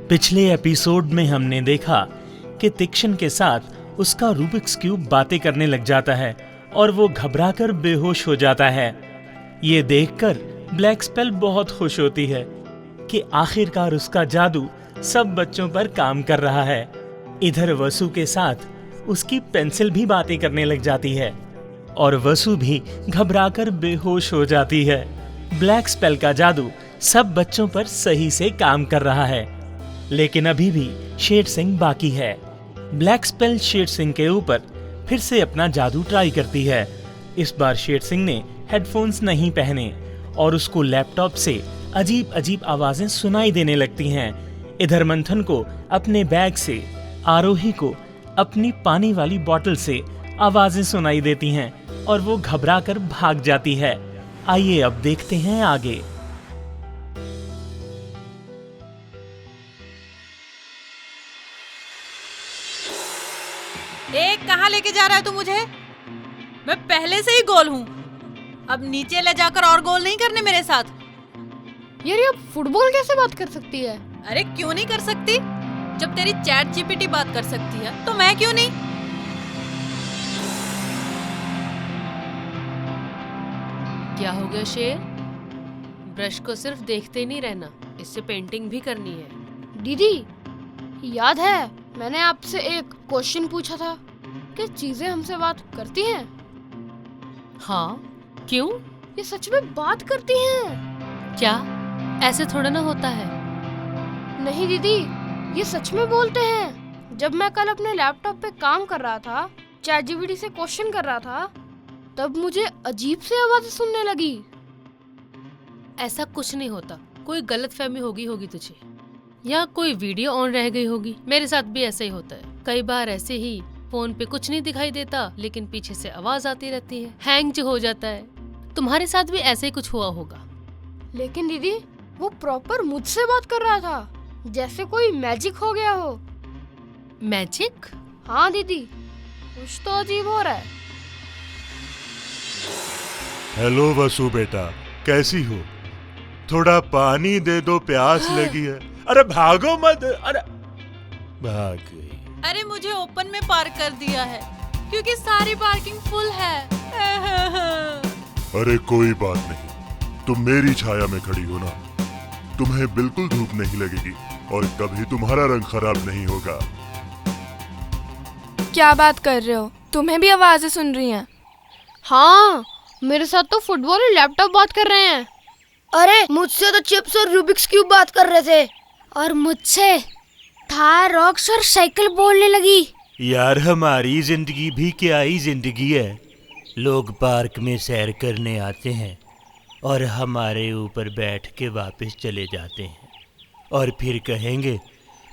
पिछले एपिसोड में हमने देखा कि तीक्ष्ण के साथ उसका रूबिक्स क्यूब बातें करने लग जाता है और वो घबराकर बेहोश हो जाता है। ये देखकर ब्लैक स्पेल बहुत खुश होती है कि आखिरकार उसका जादू सब बच्चों पर काम कर रहा है। इधर वसु के साथ उसकी पेंसिल भी बातें करने लग जाती है और वसु भी घबराकर बेहोश हो जाती है। ब्लैक स्पेल का जादू सब बच्चों पर सही से काम कर रहा है, लेकिन अभी भी शेर सिंह बाकी है। ब्लैक स्पेल शेर सिंह के ऊपर फिर से अपना जादू ट्राई करती है। इस बार शेर सिंह ने हेडफोन्स नहीं पहने और उसको लैपटॉप से अजीब अजीब आवाजें सुनाई देने लगती हैं। इधर मंथन को अपने बैग से, आरोही को अपनी पानी वाली बोतल से आवाजें सुनाई देती हैं और वो घबराकर भाग जाती है। आइए अब देखते हैं आगे। कहाँ लेके जा रहा है तू मुझे? मैं पहले से ही गोल हूँ, अब नीचे ले जाकर और गोल नहीं करने मेरे साथ। यार ये फुटबॉल कैसे बात कर सकती है? अरे क्यों नहीं कर सकती? जब तेरी चैट जीपीटी बात कर सकती है तो मैं क्यों नहीं? क्या हो गया शेर? ब्रश को सिर्फ देखते ही नहीं रहना, इससे पेंटिंग भी करनी है। दीदी याद है मैंने आपसे एक क्वेश्चन पूछा था कि चीजें हमसे बात करती हैं? हाँ, क्यों? ये सच में बात करती हैं? क्या ऐसे थोड़ा ना होता है? नहीं दीदी, ये सच में बोलते हैं। जब मैं कल अपने लैपटॉप पे काम कर रहा था, चैट जीपीटी से क्वेश्चन कर रहा था, तब मुझे अजीब सी आवाजें सुनने लगी। ऐसा कुछ नहीं होता, कोई गलतफहमी होगी तुझे, या कोई वीडियो ऑन रह गई होगी। मेरे साथ भी ऐसा ही होता है। कई बार ऐसे ही फोन पे कुछ नहीं दिखाई देता, लेकिन पीछे से आवाज आती रहती है, हैंग जो हो जाता है। तुम्हारे साथ भी ऐसे ही कुछ हुआ होगा। लेकिन दीदी वो प्रॉपर मुझसे बात कर रहा था, जैसे कोई मैजिक हो गया हो। मैजिक? हाँ दीदी, कुछ तो अजीब हो रहा है। हेलो वसु बेटा, कैसी हो? थोड़ा पानी दे दो, प्यास लगी है। अरे भागो मत। अरे भाग गई। अरे मुझे ओपन में पार्क कर दिया है क्योंकि सारी पार्किंग फुल है। अरे कोई बात नहीं, तुम मेरी छाया में खड़ी हो ना, तुम्हें बिल्कुल धूप नहीं लगेगी और कभी तुम्हारा रंग खराब नहीं होगा। क्या बात कर रहे हो? तुम्हें भी आवाजें सुन रही हैं? हाँ, मेरे साथ तो फुटबॉल और लैपटॉप बात कर रहे हैं। अरे मुझसे तो चिप्स और रूबिक्स क्यूब बात कर रहे थे, और मुझसे थार रॉक्स और साइकिल बोलने लगी। यार हमारी जिंदगी भी क्या ही जिंदगी है। लोग पार्क में सैर करने आते हैं और हमारे ऊपर बैठ के वापस चले जाते हैं और फिर कहेंगे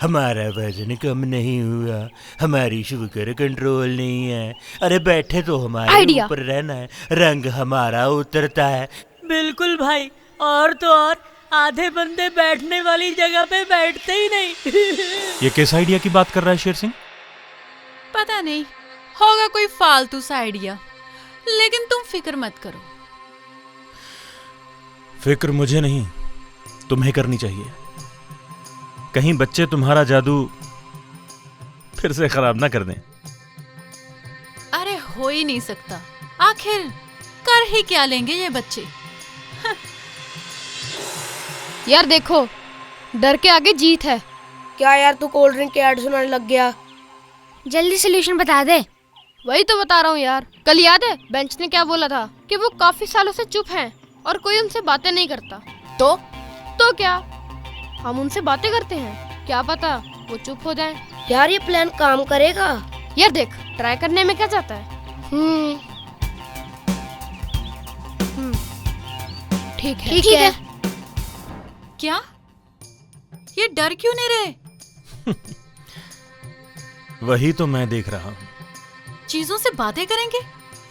हमारा वजन कम नहीं हुआ, हमारी शुगर कंट्रोल नहीं है। अरे बैठे तो हमारे ऊपर रहना है, रंग हमारा उतरता है। बिल्कुल भाई, और तो और आधे बंदे बैठने वाली जगह पे बैठते ही नहीं। ये किस आइडिया की बात कर रहा है शेर सिंह? पता नहीं, होगा कोई फालतू सा आइडिया, लेकिन तुम फिक्र मत करो। फिक्र मुझे नहीं, तुम्हें करनी चाहिए। कहीं बच्चे तुम्हारा जादू फिर से खराब ना कर दें। अरे हो ही नहीं सकता, आखिर कर ही क्या लेंगे ये बच्चे। यार देखो, डर के आगे जीत है। क्या यार, तू कोल्ड ड्रिंक के ऐड सुनाने लग गया? जल्दी सोल्यूशन बता दे। वही तो बता रहा हूँ यार। कल याद है बेंच ने क्या बोला था कि वो काफी सालों से चुप हैं और कोई उनसे बातें नहीं करता। तो क्या हम उनसे बातें करते हैं? क्या पता वो चुप हो जाएं। यार ये प्लान काम करेगा? यार देख, ट्राई करने में क्या जाता है। ठीक है। क्या ये डर क्यों नहीं रहे? वही तो मैं देख रहा हूँ। चीजों से बातें करेंगे,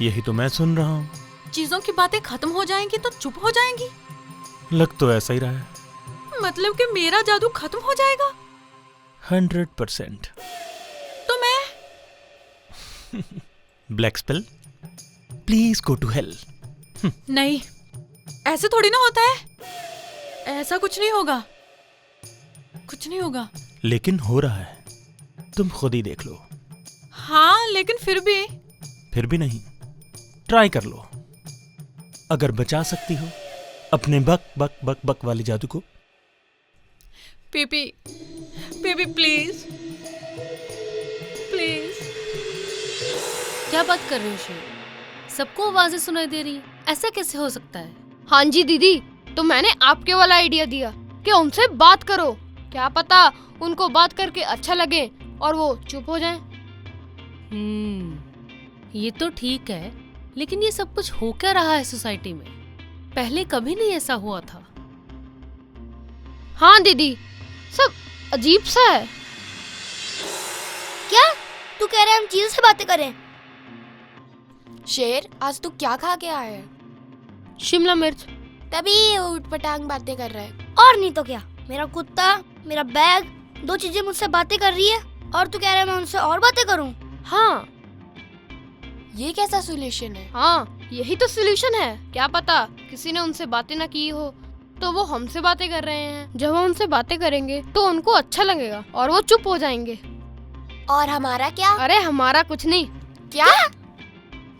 यही तो मैं सुन रहा हूँ। चीजों की बातें खत्म हो जाएंगी तो चुप हो जाएंगी। लग तो ऐसा ही रहा है। मतलब कि मेरा जादू खत्म हो जाएगा? 100%। तो मैं black spell, please go to hell. नहीं, ऐसे थोड़ी ना होता है। ऐसा कुछ नहीं होगा, कुछ नहीं होगा। लेकिन हो रहा है, तुम खुद ही देख लो। हाँ लेकिन फिर भी नहीं, ट्राई कर लो। अगर बचा सकती हो अपने बक बक बक बक वाले जादू को। PP please please. क्या बात कर रहे हो शेर? सबको आवाजें सुनाई दे रही है, ऐसा कैसे हो सकता है? हाँ जी दीदी, तो मैंने आपके वाला आइडिया दिया कि उनसे बात करो, क्या पता उनको बात करके अच्छा लगे और वो चुप हो जाएं। ये तो ठीक है, लेकिन ये सब कुछ हो क्या रहा है सोसाइटी में? पहले कभी नहीं ऐसा हुआ था। हाँ दीदी, सब अजीब सा है। क्या तू कह रहा है हम चीजों से बातें करें? शेर, आज तू क्या खा के आया है? शिमला मिर्च। तभी ये ऊट-पटांग बातें कर रहा है। और नहीं तो क्या, मेरा कुत्ता, मेरा बैग, 2 चीजें मुझसे बातें कर रही है और तू कह रहा है मैं उनसे और बातें करूं? हाँ ये कैसा सोल्यूशन है? हाँ, यही तो सोल्यूशन है। क्या पता किसी ने उनसे बातें ना की हो तो वो हमसे बातें कर रहे हैं। जब हम उनसे बातें करेंगे तो उनको अच्छा लगेगा और वो चुप हो जाएंगे। और हमारा क्या? अरे हमारा कुछ नहीं। क्या?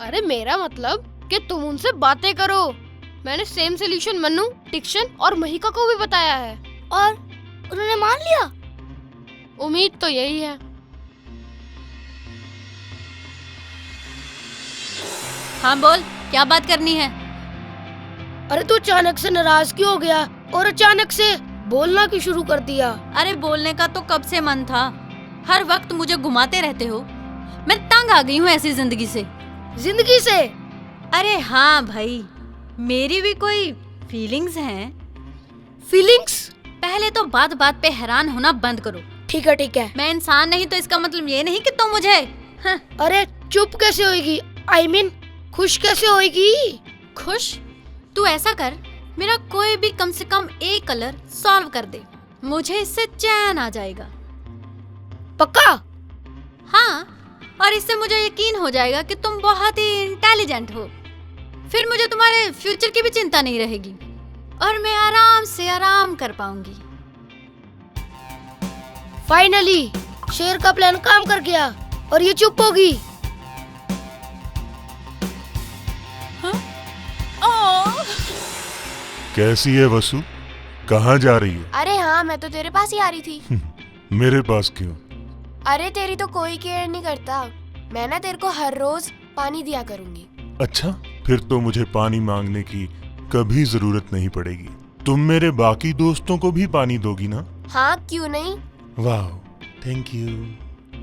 अरे मेरा मतलब कि तुम उनसे बातें करो। मैंने सेम सोल्यूशन मन्नू, टिक्शन और महिका को भी बताया है और उन्होंने मान लिया। उम्मीद तो यही है। हाँ बोल, क्या बात करनी है? अरे तू अचानक से नाराज क्यों हो गया और अचानक से बोलना क्यों शुरू कर दिया? अरे बोलने का तो कब से मन था, हर वक्त मुझे घुमाते रहते हो। मैं तंग आ गई हूँ ऐसी जिंदगी से। जिंदगी से? अरे हाँ भाई, मेरी भी कोई फीलिंग्स हैं। फीलिंग्स? पहले तो बात बात पे हैरान होना बंद करो। ठीक है। मैं इंसान नहीं तो इसका मतलब ये नहीं कि तुम मुझे अरे चुप कैसे होएगी? I mean, खुश कैसे होएगी? खुश? तू ऐसा कर, मेरा कोई भी कम से कम एक कलर सॉल्व कर दे, मुझे इससे चैन आ जाएगा। पक्का? हाँ, और इससे मुझे यकीन हो जाएगा कि तुम बहुत ही इंटेलिजेंट हो। फिर मुझे तुम्हारे फ्यूचर की भी चिंता नहीं रहेगी और मैं आराम से आराम कर पाऊंगी। फाइनली शेर का प्लान काम कर गया और ये चुप होगी। कैसी है वसु? कहाँ जा रही है? अरे हाँ, मैं तो तेरे पास ही आ रही थी। मेरे पास क्यों? अरे तेरी तो कोई केयर नहीं करता। मैं ना तेरे को हर रोज पानी दिया करूंगी। अच्छा, फिर तो मुझे पानी मांगने की कभी जरूरत नहीं पड़ेगी। तुम मेरे बाकी दोस्तों को भी पानी दोगी ना? हाँ, क्यों नहीं। वाह, थैंक यू।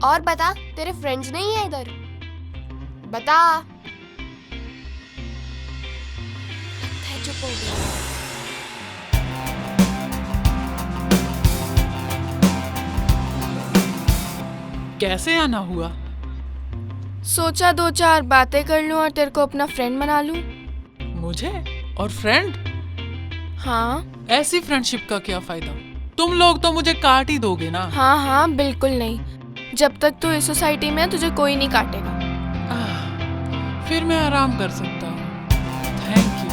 और बता, तेरे फ्रेंड्स नहीं है इधर? बता। चुप हो गया। कैसे आना हुआ? सोचा 2-4 बातें कर लूं और तेरे को अपना फ्रेंड बना लूं। मुझे और फ्रेंड? हाँ। ऐसी फ्रेंडशिप का क्या फायदा? तुम लोग तो मुझे काट ही दोगे ना। हाँ, बिल्कुल नहीं। जब तक तू इस सोसाइटी में है तुझे कोई नहीं काटेगा। फिर मैं आराम कर सकता हूँ। Thank you.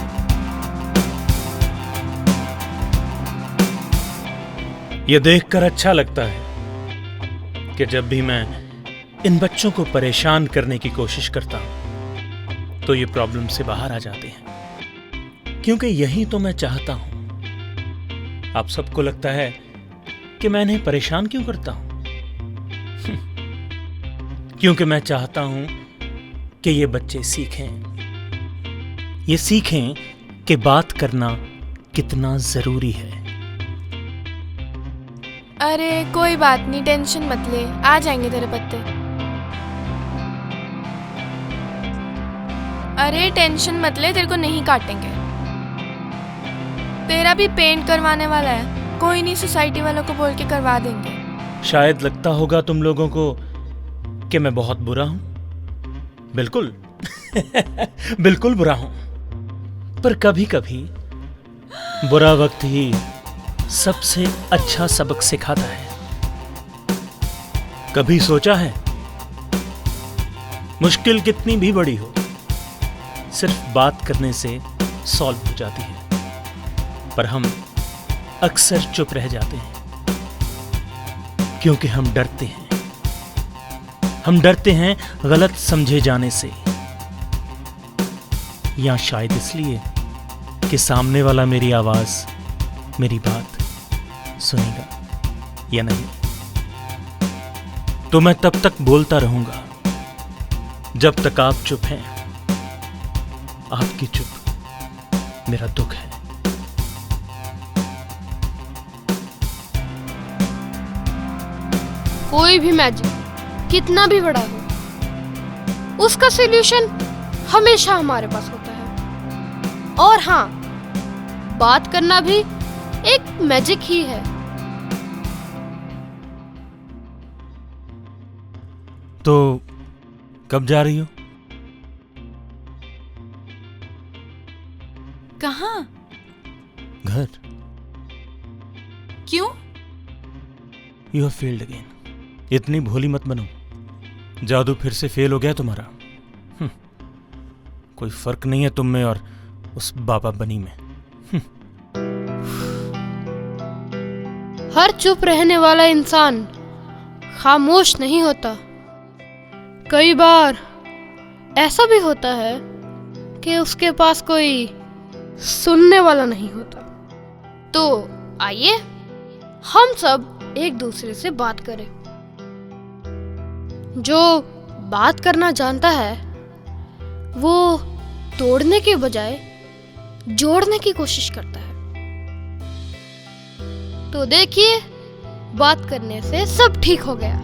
ये देखकर अच्छा लगता है कि जब भी मैं इन बच्चों को परेशान करने की कोशिश करता हूं तो ये प्रॉब्लम से बाहर आ जाते हैं, क्योंकि यही तो मैं चाहता हूं। आप सबको लगता है कि मैं इन्हें परेशान क्यों करता हूं? क्योंकि मैं चाहता हूं कि ये बच्चे सीखें कि बात करना कितना जरूरी है। अरे कोई बात नहीं, टेंशन मत ले, आ जाएंगे तेरे पत्ते। अरे टेंशन मत ले, तेरे को नहीं काटेंगे। तेरा भी पेंट करवाने वाला है, कोई नहीं, सोसाइटी वालों को बोल के करवा देंगे। शायद लगता होगा तुम लोगों को कि मैं बहुत बुरा हूं। बिल्कुल बिल्कुल बुरा हूं, पर कभी कभी बुरा वक्त ही सबसे अच्छा सबक सिखाता है। कभी सोचा है मुश्किल कितनी भी बड़ी हो सिर्फ बात करने से सॉल्व हो जाती है, पर हम अक्सर चुप रह जाते हैं क्योंकि हम डरते हैं। हम डरते हैं गलत समझे जाने से, या शायद इसलिए कि सामने वाला मेरी आवाज, मेरी बात सुनेगा या नहीं। तो मैं तब तक बोलता रहूंगा जब तक आप चुप हैं। आपकी चुप मेरा दुख है। कोई भी मैजिक कितना भी बड़ा हो, उसका सॉल्यूशन हमेशा हमारे पास होता है। और हाँ, बात करना भी एक मैजिक ही है। तो कब जा रही हो? कहाँ? घर। क्यों? You have failed again. इतनी भोली मत बनो। जादू फिर से फेल हो गया तुम्हारा। कोई फर्क नहीं है तुम में और उस बाबा बनी में। हर चुप रहने वाला इंसान खामोश नहीं होता। कई बार ऐसा भी होता है कि उसके पास कोई सुनने वाला नहीं होता। तो आइए हम सब एक दूसरे से बात करें। जो बात करना जानता है वो तोड़ने के बजाय जोड़ने की कोशिश करता है। तो देखिए, बात करने से सब ठीक हो गया।